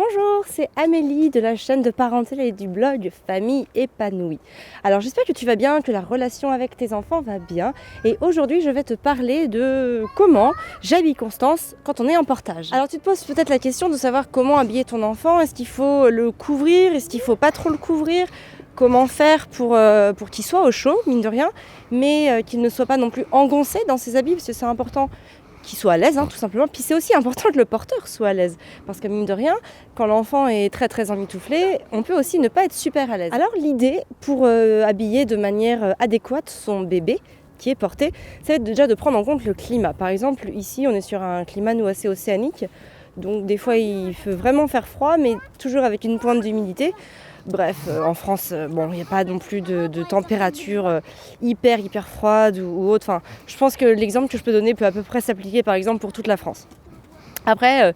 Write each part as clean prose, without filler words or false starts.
Bonjour, c'est Amélie de la chaîne de parentèle et du blog Famille épanouie. Alors j'espère que tu vas bien, que la relation avec tes enfants va bien. Et aujourd'hui je vais te parler de comment j'habille Constance quand on est en portage. Alors tu te poses peut-être la question de savoir comment habiller ton enfant. Est-ce qu'il faut le couvrir? Est-ce qu'il ne faut pas trop le couvrir? Comment faire pour qu'il soit au chaud, mine de rien, mais qu'il ne soit pas non plus engoncé dans ses habits, parce que c'est important qu'il soit à l'aise, tout simplement. Puis c'est aussi important que le porteur soit à l'aise, parce que mine de rien, quand l'enfant est très emmitouflé, on peut aussi ne pas être super à l'aise. Alors l'idée pour habiller de manière adéquate son bébé qui est porté, ça va être déjà de prendre en compte le climat. Par exemple, ici on est sur un climat nous assez océanique, donc des fois il peut vraiment faire froid, mais toujours avec une pointe d'humidité. Bref, en France, il n'y a pas non plus de température hyper froide ou autre. Enfin, je pense que l'exemple que je peux donner peut à peu près s'appliquer par exemple pour toute la France. Après,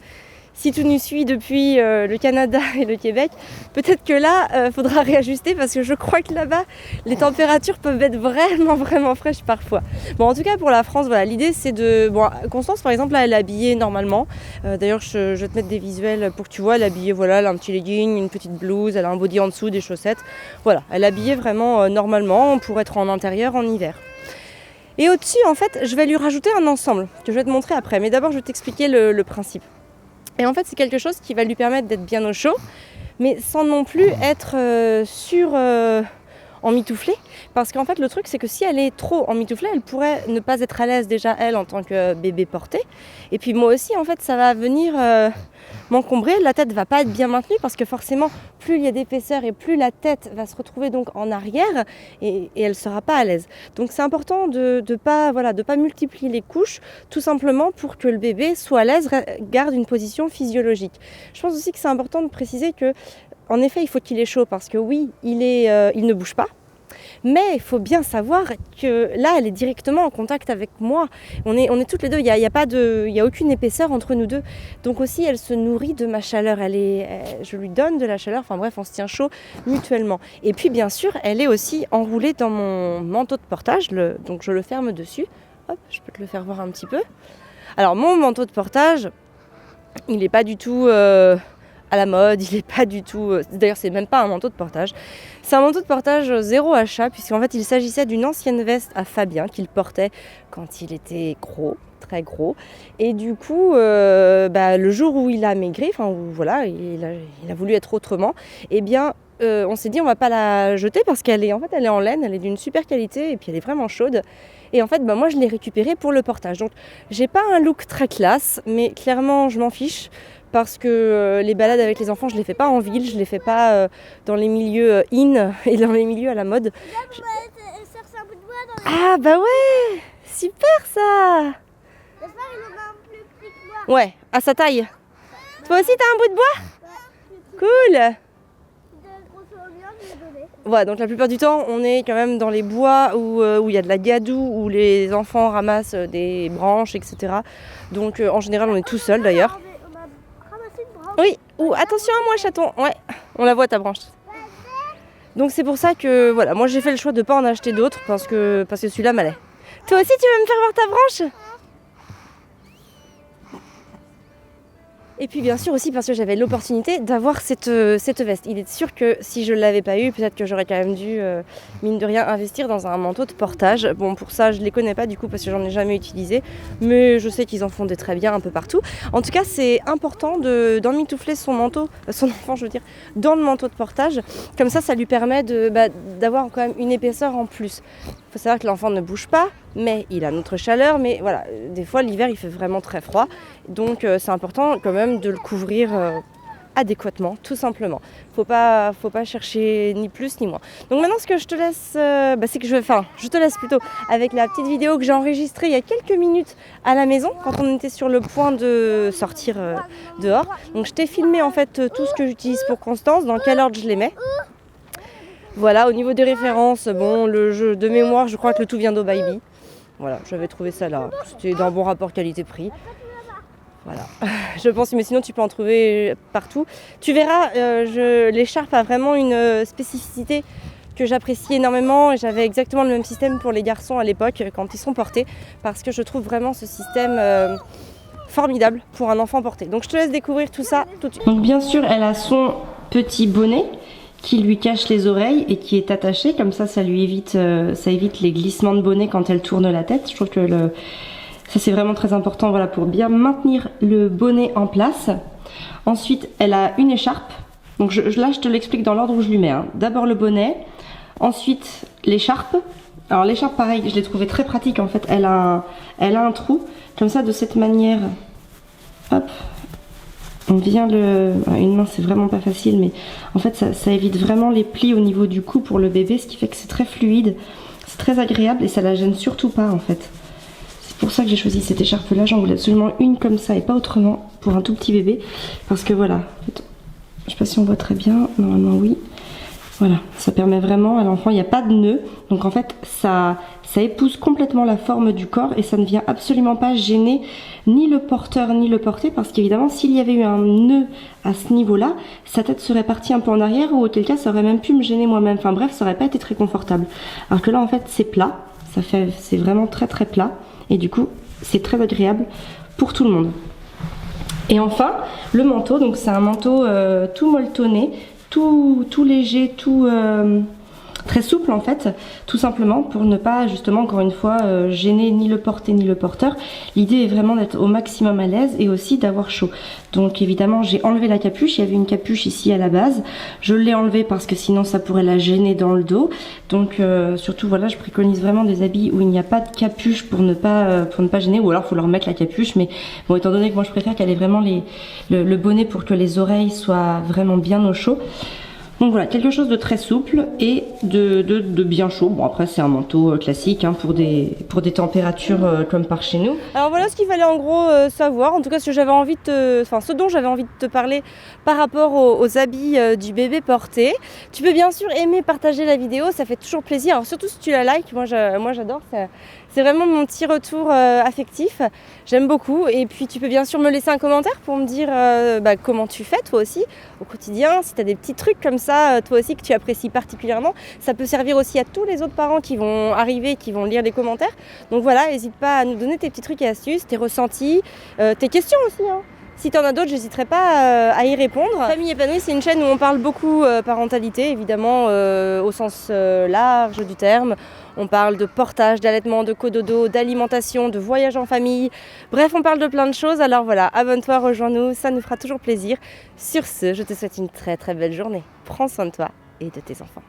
si tu nous suis depuis le Canada et le Québec, peut-être que là, faudra réajuster parce que je crois que là-bas, les températures peuvent être vraiment fraîches parfois. Bon, en tout cas, pour la France, voilà, l'idée c'est de... Bon, Constance, par exemple, là, elle est habillée normalement. D'ailleurs, je vais te mettre des visuels pour que tu vois. Elle est habillée, voilà, elle a un petit legging, une petite blouse, elle a un body en dessous, des chaussettes. Voilà, elle est habillée vraiment normalement pour être en intérieur en hiver. Et au-dessus, en fait, je vais lui rajouter un ensemble que je vais te montrer après. Mais d'abord, je vais t'expliquer le principe. Et en fait, c'est quelque chose qui va lui permettre d'être bien au chaud, mais sans non plus être emmitouflée. Parce qu'en fait, le truc, c'est que si elle est trop emmitouflée, elle pourrait ne pas être à l'aise déjà, elle, en tant que bébé porté. Et puis moi aussi, en fait, ça va venir m'encombrer. La tête va pas être bien maintenue parce que forcément, plus il y a d'épaisseur et plus la tête va se retrouver donc en arrière et elle sera pas à l'aise. Donc c'est important de pas multiplier les couches, tout simplement pour que le bébé soit à l'aise, garde une position physiologique. Je pense aussi que c'est important de préciser que, en effet, il faut qu'il ait chaud parce que oui, il ne bouge pas. Mais il faut bien savoir que là, elle est directement en contact avec moi. On est toutes les deux, il y a aucune épaisseur entre nous deux. Donc aussi, elle se nourrit de ma chaleur. Je lui donne de la chaleur. Enfin bref, on se tient chaud mutuellement. Et puis bien sûr, elle est aussi enroulée dans mon manteau de portage. Donc je le ferme dessus. Hop, je peux te le faire voir un petit peu. Alors mon manteau de portage, il n'est pas du tout... à la mode, il n'est pas du tout... D'ailleurs, c'est même pas un manteau de portage. C'est un manteau de portage zéro achat, puisqu'en fait, il s'agissait d'une ancienne veste à Fabien qu'il portait quand il était gros, très gros. Et du coup, le jour où il a maigri, il a voulu être autrement, eh bien, on s'est dit on va pas la jeter parce qu'elle est en laine, elle est d'une super qualité et puis elle est vraiment chaude. Et en fait, moi, je l'ai récupérée pour le portage. Donc, j'ai pas un look très classe, mais clairement, je m'en fiche. Parce que les balades avec les enfants, je les fais pas en ville, je les fais pas dans les milieux in et dans les milieux à la mode. Ah bah ouais, super ça. Ouais, à sa taille. Toi aussi t'as un bout de bois? Cool. Voilà, donc la plupart du temps, on est quand même dans les bois où il y a de la gadoue, où les enfants ramassent des branches, etc. Donc en général, on est tout seul d'ailleurs. Oui, ou attention à moi chaton, ouais, on la voit ta branche. Donc c'est pour ça que voilà, moi j'ai fait le choix de ne pas en acheter d'autres parce que celui-là m'allait. Toi aussi tu veux me faire voir ta branche? Et puis bien sûr aussi parce que j'avais l'opportunité d'avoir cette veste. Il est sûr que si je ne l'avais pas eu, peut-être que j'aurais quand même dû, mine de rien, investir dans un manteau de portage. Bon, pour ça, je ne les connais pas du coup parce que j'en ai jamais utilisé. Mais je sais qu'ils en font des très bien un peu partout. En tout cas, c'est important d'emmitoufler son enfant, dans le manteau de portage. Comme ça lui permet d'avoir quand même une épaisseur en plus. Il faut savoir que l'enfant ne bouge pas, mais il a notre chaleur. Mais voilà, des fois, l'hiver, il fait vraiment très froid. Donc, c'est important quand même de le couvrir adéquatement, tout simplement. Faut pas chercher ni plus ni moins. Donc maintenant, ce que je te laisse, c'est que je te laisse plutôt avec la petite vidéo que j'ai enregistrée il y a quelques minutes à la maison, quand on était sur le point de sortir dehors. Donc, je t'ai filmé en fait tout ce que j'utilise pour Constance, dans quel ordre je les mets. Voilà, au niveau des références, le jeu de mémoire, je crois que le Tout vient d'O Baby. Voilà, j'avais trouvé ça là. C'était d'un bon rapport qualité-prix. Voilà, je pense, mais sinon tu peux en trouver partout. Tu verras, l'écharpe a vraiment une spécificité que j'apprécie énormément. J'avais exactement le même système pour les garçons à l'époque, quand ils sont portés, parce que je trouve vraiment ce système formidable pour un enfant porté. Donc je te laisse découvrir tout ça tout de suite. Donc bien sûr, elle a son petit bonnet qui lui cache les oreilles et qui est attaché, comme ça lui évite, ça évite les glissements de bonnet quand elle tourne la tête. Je trouve que ça c'est vraiment très important, voilà, pour bien maintenir le bonnet en place. Ensuite, elle a une écharpe. Donc là, je te l'explique dans l'ordre où je lui mets. Hein. D'abord le bonnet, ensuite l'écharpe. Alors l'écharpe, pareil, je l'ai trouvé très pratique en fait. Elle a un trou, comme ça, de cette manière. Hop. On vient une main, c'est vraiment pas facile, mais en fait ça évite vraiment les plis au niveau du cou pour le bébé, ce qui fait que c'est très fluide, c'est très agréable et ça la gêne surtout pas en fait. C'est pour ça que j'ai choisi cette écharpe là, j'en voulais absolument une comme ça et pas autrement pour un tout petit bébé, parce que voilà, en fait, je sais pas si on voit très bien, normalement oui. Voilà, ça permet vraiment à l'enfant, il n'y a pas de nœud, donc en fait ça épouse complètement la forme du corps et ça ne vient absolument pas gêner ni le porteur ni le porté, parce qu'évidemment s'il y avait eu un nœud à ce niveau-là, sa tête serait partie un peu en arrière ou auquel cas ça aurait même pu me gêner moi-même, enfin bref, ça aurait pas été très confortable. Alors que là en fait c'est plat, c'est vraiment très très plat et du coup c'est très agréable pour tout le monde. Et enfin le manteau, donc c'est un manteau tout molletonné, tout léger, très souple en fait, tout simplement pour ne pas justement encore une fois gêner ni le porté ni le porteur. L'idée est vraiment d'être au maximum à l'aise et aussi d'avoir chaud. Donc évidemment j'ai enlevé la capuche, il y avait une capuche ici à la base, je l'ai enlevée parce que sinon ça pourrait la gêner dans le dos. Donc surtout voilà, je préconise vraiment des habits où il n'y a pas de capuche pour ne pas gêner, ou alors il faut leur mettre la capuche, mais bon, étant donné que moi je préfère qu'elle ait vraiment le bonnet pour que les oreilles soient vraiment bien au chaud. Donc voilà, quelque chose de très souple et de bien chaud. Bon après c'est un manteau classique hein, pour des températures comme par chez nous. Alors voilà ce qu'il fallait en gros savoir, en tout cas ce dont j'avais envie de te parler par rapport aux habits du bébé porté. Tu peux bien sûr aimer, partager la vidéo, ça fait toujours plaisir, alors surtout si tu la likes, moi j'adore, c'est vraiment mon petit retour affectif, j'aime beaucoup. Et puis tu peux bien sûr me laisser un commentaire pour me dire comment tu fais toi aussi au quotidien, si tu as des petits trucs comme ça toi aussi que tu apprécies particulièrement. Ça peut servir aussi à tous les autres parents qui vont arriver, qui vont lire les commentaires. Donc voilà, n'hésite pas à nous donner tes petits trucs et astuces, tes ressentis, tes questions aussi hein. Si tu en as d'autres, j'hésiterai pas à y répondre. Famille épanouie, c'est une chaîne où on parle beaucoup parentalité, évidemment au sens large du terme. On parle de portage, d'allaitement, de cododo, d'alimentation, de voyage en famille. Bref, on parle de plein de choses. Alors voilà, abonne-toi, rejoins-nous, ça nous fera toujours plaisir. Sur ce, je te souhaite une très très belle journée. Prends soin de toi et de tes enfants.